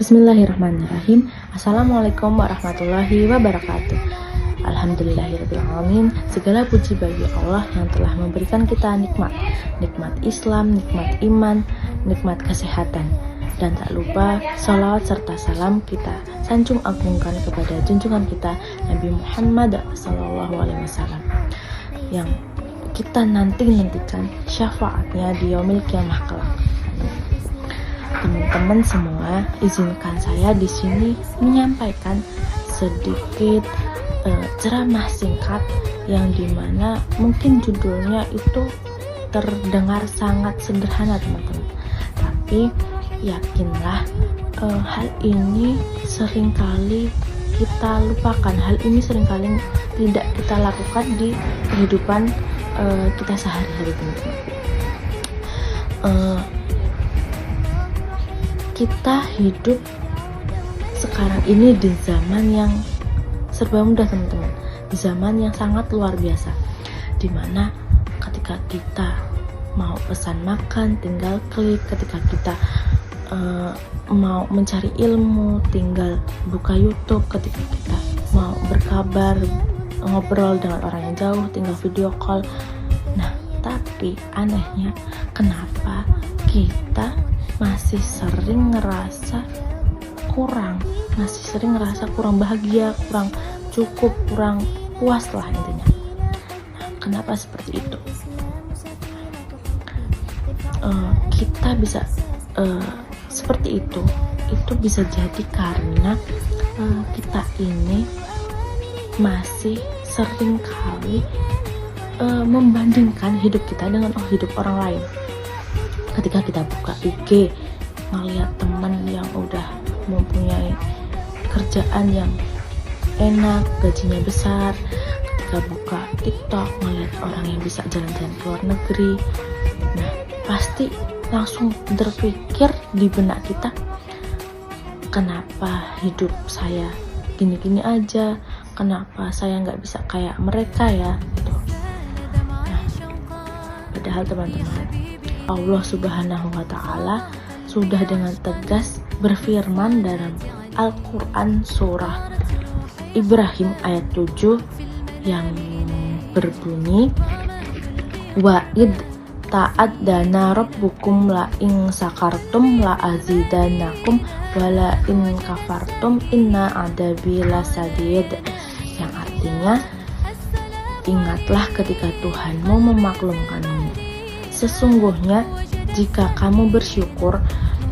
Bismillahirrahmanirrahim. Assalamualaikum warahmatullahi wabarakatuh. Alhamdulillahirrahmanirrahim. Segala puji bagi Allah yang telah memberikan kita nikmat Islam, nikmat iman, nikmat kesehatan. Dan tak lupa salawat serta salam kita sanjung agungkan kepada junjungan kita Nabi Muhammad SAW yang kita nantikan syafaatnya di yaumil qiyamah kelak. Teman-teman semua, izinkan saya di sini menyampaikan sedikit ceramah singkat yang dimana mungkin judulnya itu terdengar sangat sederhana teman-teman, tapi yakinlah hal ini seringkali kita lupakan, hal ini seringkali tidak kita lakukan di kehidupan kita sehari-hari teman-teman. Kita hidup sekarang ini di zaman yang serba mudah teman-teman, di zaman yang sangat luar biasa, dimana ketika kita mau pesan makan tinggal klik, ketika kita mau mencari ilmu tinggal buka YouTube, ketika kita mau berkabar ngobrol dengan orang yang jauh tinggal video call. Nah, tapi anehnya kenapa kita masih sering ngerasa kurang bahagia, kurang cukup, kurang puas lah intinya. Nah, kenapa seperti itu? Kita bisa seperti itu bisa jadi karena kita ini masih sering kali membandingkan hidup kita dengan hidup orang lain. Ketika kita buka IG, ngeliat teman yang udah mempunyai kerjaan yang enak, gajinya besar, ketika buka TikTok, ngeliat orang yang bisa jalan-jalan ke luar negeri, nah pasti langsung terpikir di benak kita, kenapa hidup saya gini-gini aja, kenapa saya nggak bisa kayak mereka ya gitu. Nah, padahal teman-teman, Allah Subhanahu wa Ta'ala sudah dengan tegas berfirman dalam Al-Quran surah Ibrahim ayat 7 yang berbunyi, wa'id ta'addana rabbukum la in sakartum la azidanakum wa la in kafartum inna adabi lasadid, yang artinya ingatlah ketika Tuhanmu memaklumkanmu, sesungguhnya jika kamu bersyukur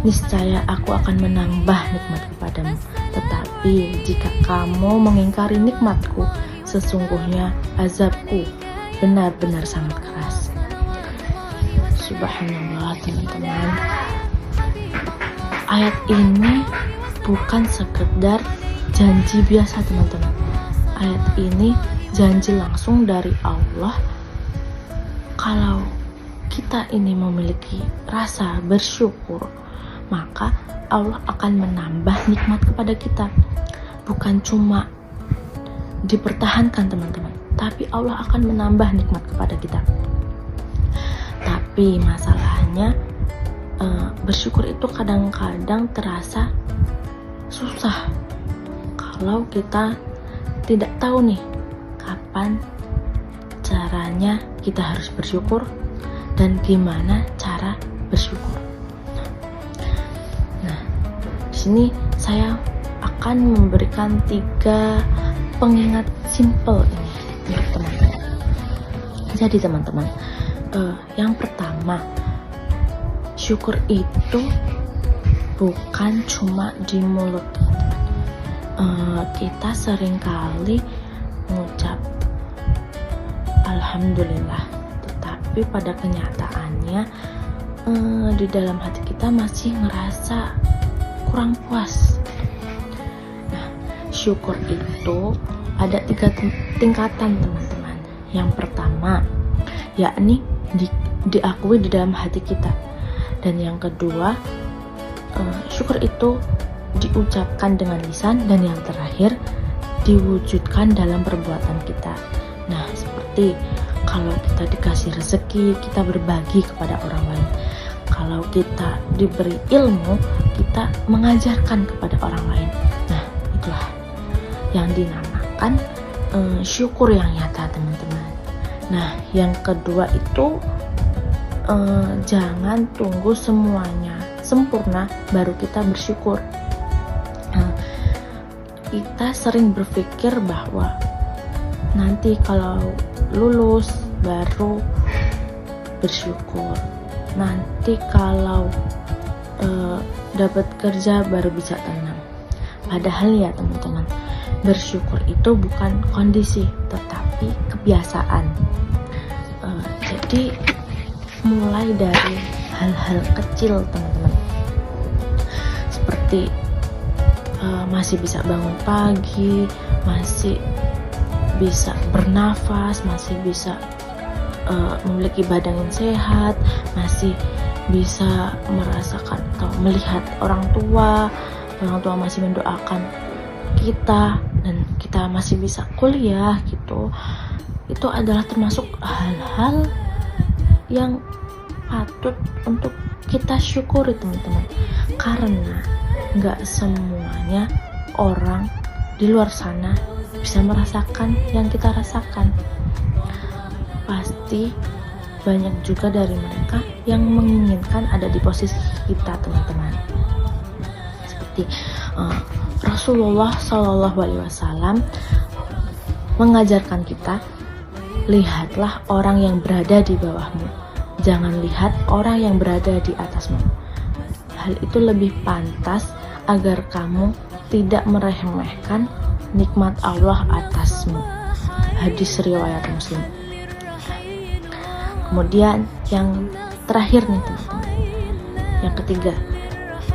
niscaya aku akan menambah nikmat kepadamu, tetapi jika kamu mengingkari nikmatku sesungguhnya azabku benar-benar sangat keras. Subhanallah teman-teman, ayat ini bukan sekedar janji biasa teman-teman. Ayat ini janji langsung dari Allah kalau kita ini memiliki rasa bersyukur, maka Allah akan menambah nikmat kepada kita. Bukan cuma dipertahankan teman-teman, tapi Allah akan menambah nikmat kepada kita. Tapi masalahnya bersyukur itu kadang-kadang terasa susah kalau kita tidak tahu nih kapan caranya kita harus bersyukur dan gimana cara bersyukur. Nah, di sini saya akan memberikan 3 pengingat simple ini untuk teman-teman. Jadi teman-teman, yang pertama, syukur itu bukan cuma di mulut. Kita seringkali mengucap alhamdulillah, tetapi pada kenyataannya di dalam hati kita masih ngerasa kurang puas. Nah, syukur itu ada 3 tingkatan teman-teman. Yang pertama, yakni diakui di dalam hati kita, dan yang kedua, syukur itu diucapkan dengan lisan, dan yang terakhir diwujudkan dalam perbuatan kita. Nah, seperti kalau kita dikasih rezeki, kita berbagi kepada orang lain. Kalau kita diberi ilmu, kita mengajarkan kepada orang lain. Nah, itulah yang dinamakan syukur yang nyata, teman-teman. Nah, yang kedua itu jangan tunggu semuanya sempurna baru kita bersyukur. Kita sering berpikir bahwa nanti kalau lulus baru bersyukur, nanti kalau dapat kerja baru bisa tenang. Padahal ya teman-teman, bersyukur itu bukan kondisi tetapi kebiasaan. Jadi mulai dari hal-hal kecil, teman-teman, seperti masih bisa bangun pagi, masih bisa bernafas, masih bisa memiliki badan yang sehat, masih bisa merasakan atau melihat orang tua masih mendoakan kita, dan kita masih bisa kuliah gitu. Itu adalah termasuk hal-hal yang patut untuk kita syukuri, teman-teman, karena nggak semuanya orang di luar sana bisa merasakan yang kita rasakan. Pasti banyak juga dari mereka yang menginginkan ada di posisi kita, teman-teman. Seperti Rasulullah SAW mengajarkan kita, lihatlah orang yang berada di bawahmu, jangan lihat orang yang berada di atasmu. Hal itu lebih pantas agar kamu tidak meremehkan nikmat Allah atasmu. Hadis riwayat Muslim. Kemudian yang terakhir nih, teman-teman, yang ketiga,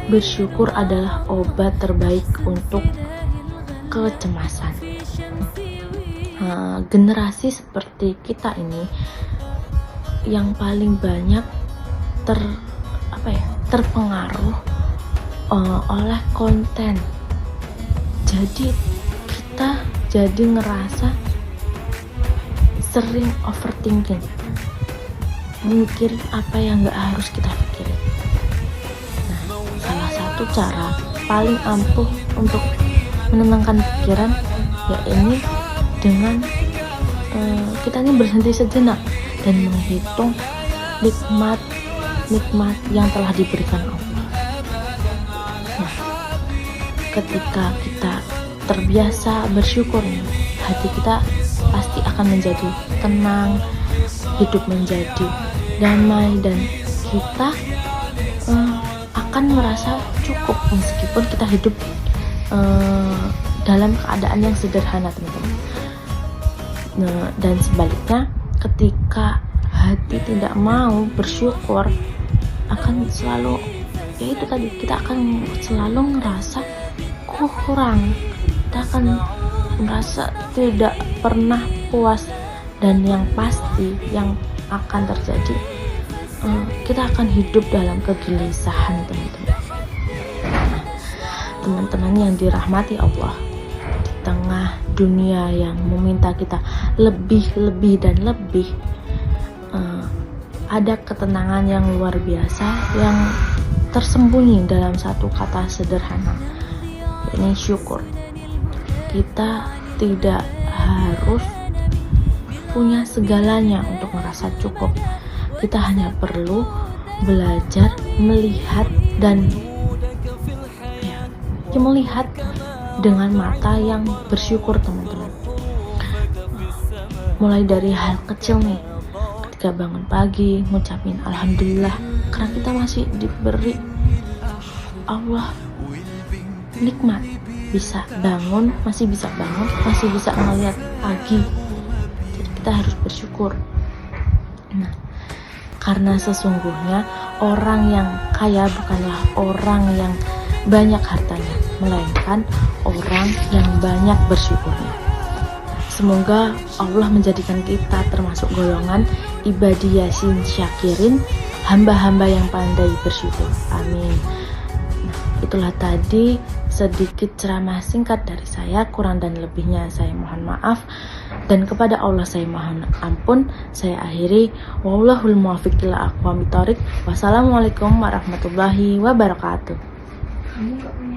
bersyukur adalah obat terbaik untuk kecemasan. Generasi seperti kita ini yang paling banyak terpengaruh oleh konten. Jadi kita jadi ngerasa sering overthinking, mikirin apa yang gak harus kita pikirin. Nah, salah satu cara paling ampuh untuk menenangkan pikiran yaitu dengan kita ini berhenti sejenak dan menghitung nikmat yang telah diberikan Allah. Nah, ketika kita terbiasa bersyukur, hati kita pasti akan menjadi tenang, hidup menjadi damai, dan kita akan merasa cukup meskipun kita hidup dalam keadaan yang sederhana, teman-teman. Dan sebaliknya, ketika hati tidak mau bersyukur, akan selalu kita akan selalu ngerasa kurang, kita akan merasa tidak pernah puas, dan yang pasti yang akan terjadi, kita akan hidup dalam kegelisahan, teman-teman. Nah, teman-teman yang dirahmati Allah, di tengah dunia yang meminta kita lebih dan lebih, ada ketenangan yang luar biasa yang tersembunyi dalam satu kata sederhana, yakni syukur. Kita tidak harus punya segalanya untuk merasa cukup. Kita hanya perlu belajar melihat dan melihat dengan mata yang bersyukur, teman-teman. Mulai dari hal kecil nih, ketika bangun pagi ngucapin alhamdulillah karena kita masih diberi Allah nikmat, masih bisa bangun, masih bisa melihat pagi. Jadi kita harus bersyukur. Nah, karena sesungguhnya orang yang kaya bukanlah orang yang banyak hartanya, melainkan orang yang banyak bersyukurnya. Semoga Allah menjadikan kita termasuk golongan ibadiyasin syakirin, hamba-hamba yang pandai bersyukur. Amin. Nah, itulah tadi sedikit ceramah singkat dari saya. Kurang dan lebihnya saya mohon maaf, dan kepada Allah saya mohon ampun. Saya akhiri, wallahul muwaffiq ila aqwamit thoriq. Wassalamualaikum warahmatullahi wabarakatuh. kamu gak punya